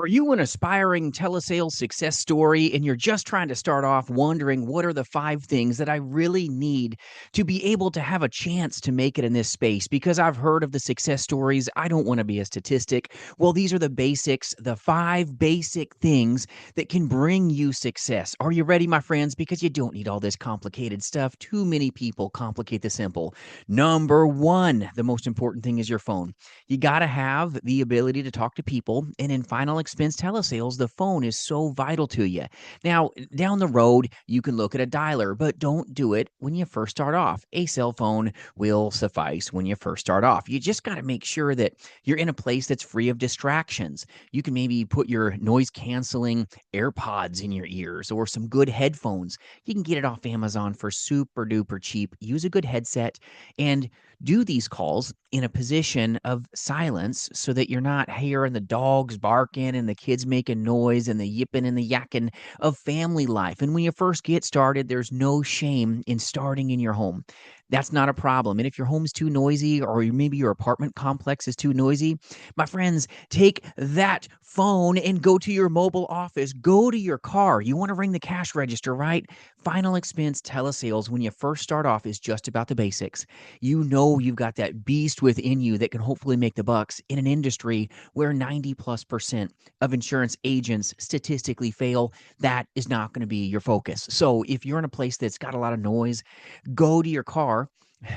Are you an aspiring telesales success story and you're just trying to start off wondering what are the 5 things that I really need to be able to have a chance to make it in this space? Because I've heard of the success stories. I don't want to be a statistic. Well, these are the basics, the 5 basic things that can bring you success. Are you ready, my friends? Because you don't need all this complicated stuff. Too many people complicate the simple. Number one, the most important thing is your phone. You got to have the ability to talk to people. And in final expense telesales, the phone is so vital to you. Now, down the road, you can look at a dialer, but don't do it when you first start off. A cell phone will suffice when you first start off. You just got to make sure that you're in a place that's free of distractions. You can maybe put your noise canceling AirPods in your ears or some good headphones. You can get it off Amazon for super duper cheap. Use a good headset and do these calls in a position of silence so that you're not hearing the dogs barking and the kids making noise and the yipping and the yakking of family life. And when you first get started, there's no shame in starting in your home. That's not a problem. And if your home's too noisy or maybe your apartment complex is too noisy, my friends, take that phone and go to your mobile office. Go to your car. You want to ring the cash register, right? Final expense telesales when you first start off is just about the basics. You know you've got that beast within you that can hopefully make the bucks in an industry where 90+% of insurance agents statistically fail. That is not going to be your focus. So if you're in a place that's got a lot of noise, go to your car.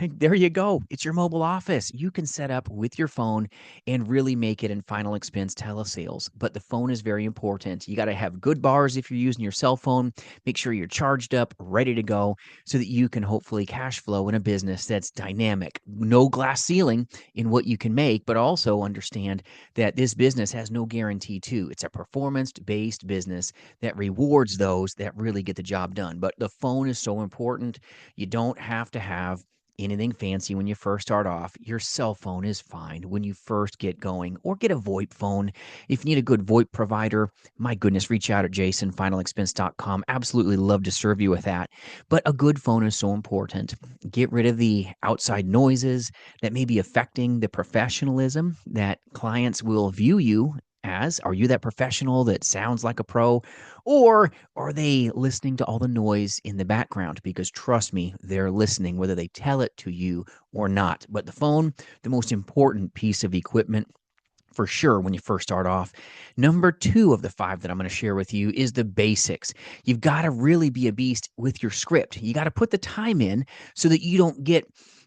There you go. It's your mobile office. You can set up with your phone and really make it in final expense telesales. But the phone is very important. You got to have good bars if you're using your cell phone. Make sure you're charged up, ready to go, so that you can hopefully cash flow in a business that's dynamic. No glass ceiling in what you can make, but also understand that this business has no guarantee too. It's a performance-based business that rewards those that really get the job done. But the phone is so important. You don't have to have anything fancy when you first start off. Your cell phone is fine when you first get going, or get a VoIP phone. If you need a good VoIP provider, my goodness, reach out at jasonfinalexpense.com. Absolutely love to serve you with that. But a good phone is so important. Get rid of the outside noises that may be affecting the professionalism that clients will view you as. Are you that professional that sounds like a pro? Or are they listening to all the noise in the background? Because trust me, they're listening, whether they tell it to you or not. But the phone, the most important piece of equipment for sure when you first start off. Number two of the 5 that I'm going to share with you is the basics. You've got to really be a beast with your script. You got to put the time in so that you don't get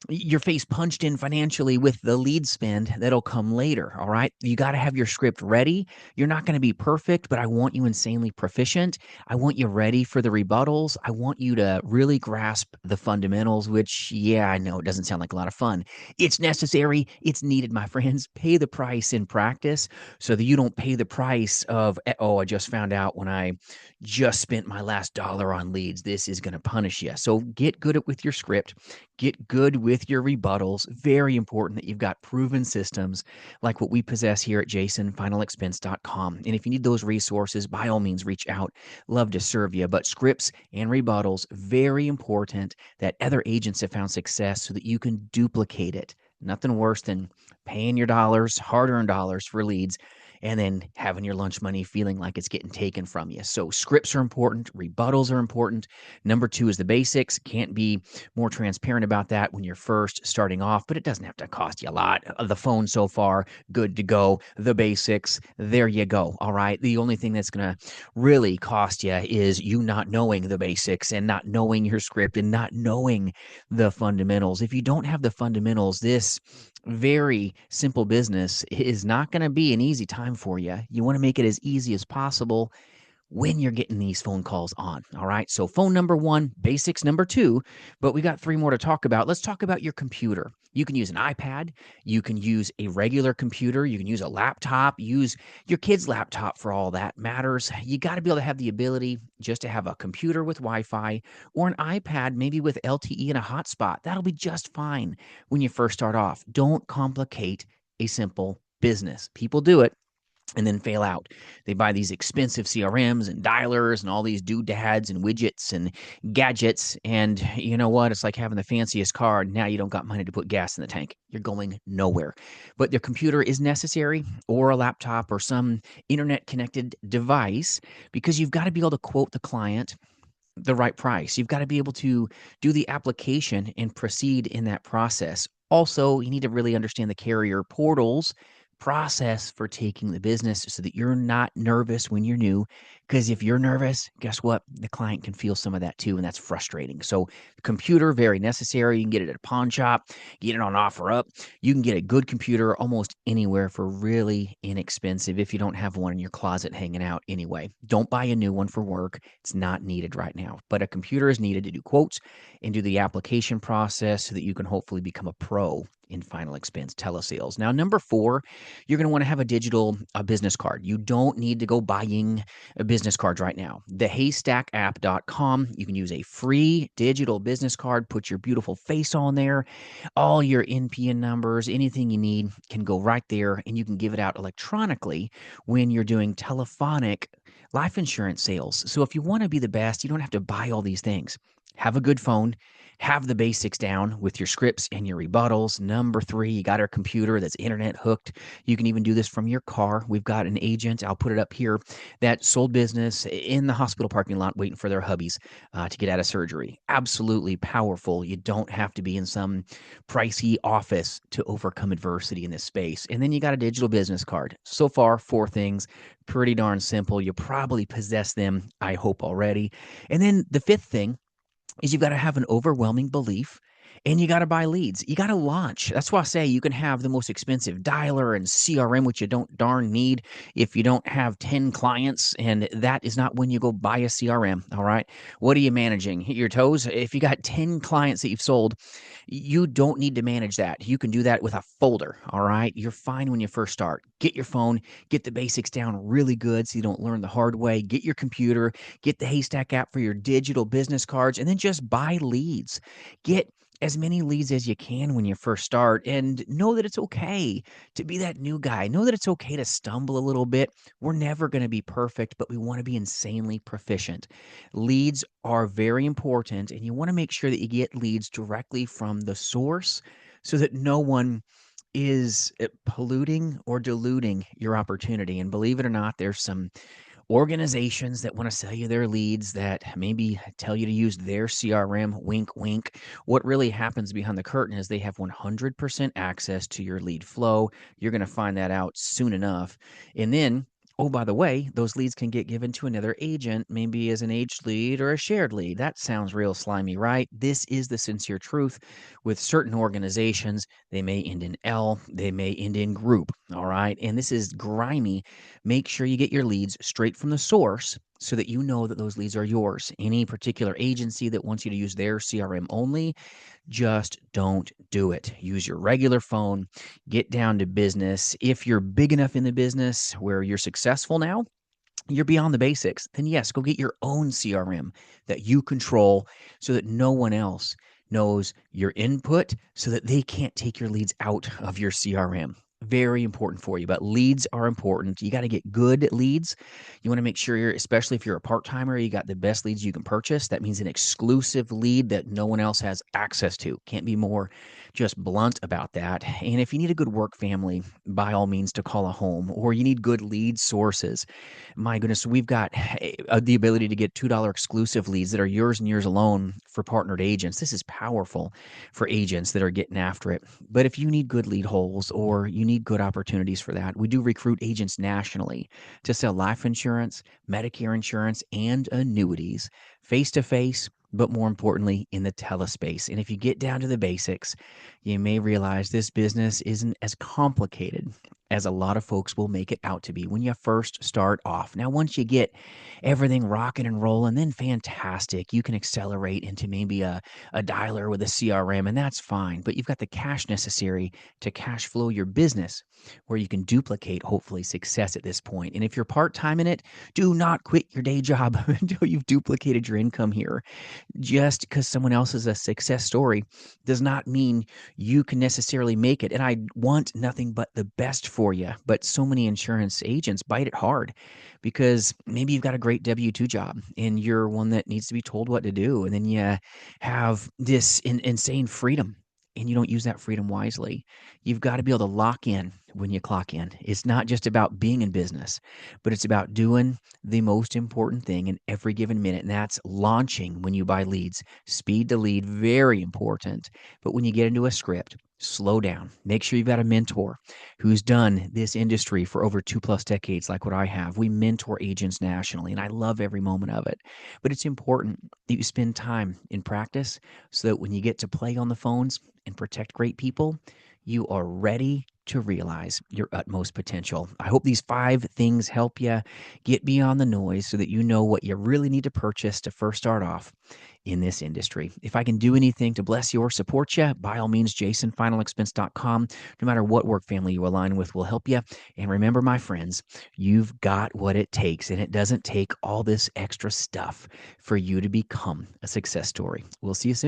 your face punched in financially with the lead spend that'll come later. All right. You got to have your script ready. You're not going to be perfect, but I want you insanely proficient. I want you ready for the rebuttals. I want you to really grasp the fundamentals, which, yeah, I know it doesn't sound like a lot of fun. It's necessary. It's needed, my friends. Pay the price in practice so that you don't pay the price of, oh, I just found out when I just spent my last dollar on leads. This is going to punish you. So get good at with your script. Get good with your rebuttals. Very important that you've got proven systems like what we possess here at jasonfinalexpense.com. And if you need those resources, by all means, reach out. Love to serve you. But scripts and rebuttals, very important that other agents have found success so that you can duplicate it. Nothing worse than paying your dollars, hard-earned dollars for leads, and then having your lunch money feeling like it's getting taken from you. So scripts are important. Rebuttals are important. Number 2 is the basics. Can't be more transparent about that when you're first starting off, but it doesn't have to cost you a lot. The phone so far, good to go. The basics, there you go. All right. The only thing that's going to really cost you is you not knowing the basics and not knowing your script and not knowing the fundamentals. If you don't have the fundamentals, this very simple business is not going to be an easy time for you. You want to make it as easy as possible when you're getting these phone calls on. All right. So phone number 1, basics number 2, but we got 3 more to talk about. Let's talk about your computer. You can use an iPad. You can use a regular computer. You can use a laptop. Use your kid's laptop for all that matters. You got to be able to have the ability just to have a computer with Wi-Fi or an iPad, maybe with LTE and a hotspot. That'll be just fine when you first start off. Don't complicate a simple business. People do it. and then fail out. They buy these expensive CRMs and dialers and all these doodads and widgets and gadgets. And you know what? It's like having the fanciest car. Now you don't got money to put gas in the tank. You're going nowhere. But their computer is necessary, or a laptop, or some internet connected device, because you've got to be able to quote the client the right price. You've got to be able to do the application and proceed in that process. Also, you need to really understand the carrier portals process for taking the business so that you're not nervous when you're new. Because if you're nervous, guess what? The client can feel some of that too, and that's frustrating. So, the computer, very necessary. You can get it at a pawn shop, get it on offer up. You can get a good computer almost anywhere for really inexpensive if you don't have one in your closet hanging out anyway. Don't buy a new one for work. It's not needed right now. But a computer is needed to do quotes and do the application process so that you can hopefully become a pro in final expense telesales. Now, number 4, you're going to want to have a digital business card. You don't need to go buying a business cards right now. The haystackapp.com, you can use a free digital business card, put your beautiful face on there, all your NPN numbers, anything you need can go right there, and you can give it out electronically when you're doing telephonic life insurance sales. So if you want to be the best, you don't have to buy all these things. Have a good phone, have the basics down with your scripts and your rebuttals. Number 3, you got a computer that's internet hooked. You can even do this from your car. We've got an agent, I'll put it up here, that sold business in the hospital parking lot waiting for their hubbies to get out of surgery. Absolutely powerful. You don't have to be in some pricey office to overcome adversity in this space. And then you got a digital business card. So far, 4 things, pretty darn simple. You probably possess them, I hope, already. And then the 5th thing is you've got to have an overwhelming belief, and you got to buy leads. You got to launch. That's why I say you can have the most expensive dialer and CRM, which you don't darn need if you don't have 10 clients. And that is not when you go buy a CRM. All right. What are you managing? Your toes? If you got 10 clients that you've sold, you don't need to manage that. You can do that with a folder. All right. You're fine when you first start. Get your phone, get the basics down really good so you don't learn the hard way. Get your computer, get the Haystack app for your digital business cards, and then just buy leads. Get as many leads as you can when you first start, and know that it's okay to be that new guy. Know that it's okay to stumble a little bit. We're never going to be perfect, but we want to be insanely proficient. Leads are very important, and you want to make sure that you get leads directly from the source so that no one is polluting or diluting your opportunity. And believe it or not, there's some organizations that want to sell you their leads that maybe tell you to use their CRM, wink, wink. What really happens behind the curtain is they have 100% access to your lead flow. You're going to find that out soon enough. And then, oh, by the way, those leads can get given to another agent, maybe as an aged lead or a shared lead. That sounds real slimy, right? This is the sincere truth. With certain organizations, they may end in L, they may end in group, all right? And this is grimy. Make sure you get your leads straight from the source so that you know that those leads are yours. Any particular agency that wants you to use their CRM only, just don't do it. Use your regular phone, get down to business. If you're big enough in the business where you're successful now, you're beyond the basics, then yes, go get your own CRM that you control so that no one else knows your input so that they can't take your leads out of your CRM. Very important for you, but leads are important. You got to get good leads. You want to make sure especially if you're a part-timer, you got the best leads you can purchase. That means an exclusive lead that no one else has access to. Can't be more just blunt about that. And if you need a good work family, by all means to call a home, or you need good lead sources, my goodness, we've got the ability to get $2 exclusive leads that are yours and yours alone for partnered agents. This is powerful for agents that are getting after it. But if you need good lead holes or you need good opportunities for that, we do recruit agents nationally to sell life insurance, Medicare insurance, and annuities face to face, but more importantly, in the telespace. And if you get down to the basics, you may realize this business isn't as complicated as a lot of folks will make it out to be when you first start off. Now, once you get everything rocking and rolling, then fantastic. You can accelerate into maybe a dialer with a CRM, and that's fine. But you've got the cash necessary to cash flow your business where you can duplicate, hopefully, success at this point. And if you're part-time in it, do not quit your day job until you've duplicated your income here. Just because someone else is a success story does not mean you can necessarily make it. And I want nothing but the best for you. But so many insurance agents bite it hard because maybe you've got a great W-2 job and you're one that needs to be told what to do. And then you have this insane freedom and you don't use that freedom wisely. You've got to be able to lock in when you clock in. It's not just about being in business, but it's about doing the most important thing in every given minute, and that's launching when you buy leads. Speed to lead, very important. But when you get into a script, slow down. Make sure you've got a mentor who's done this industry for over 2+ decades, like what I have. We mentor agents nationally, and I love every moment of it. But it's important that you spend time in practice so that when you get to play on the phones and protect great people, you are ready to realize your utmost potential. I hope these 5 things help you get beyond the noise so that you know what you really need to purchase to first start off in this industry. If I can do anything to bless you or support you, by all means, jasonfinalexpense.com. No matter what work family you align with will help you. And remember, my friends, you've got what it takes, and it doesn't take all this extra stuff for you to become a success story. We'll see you soon.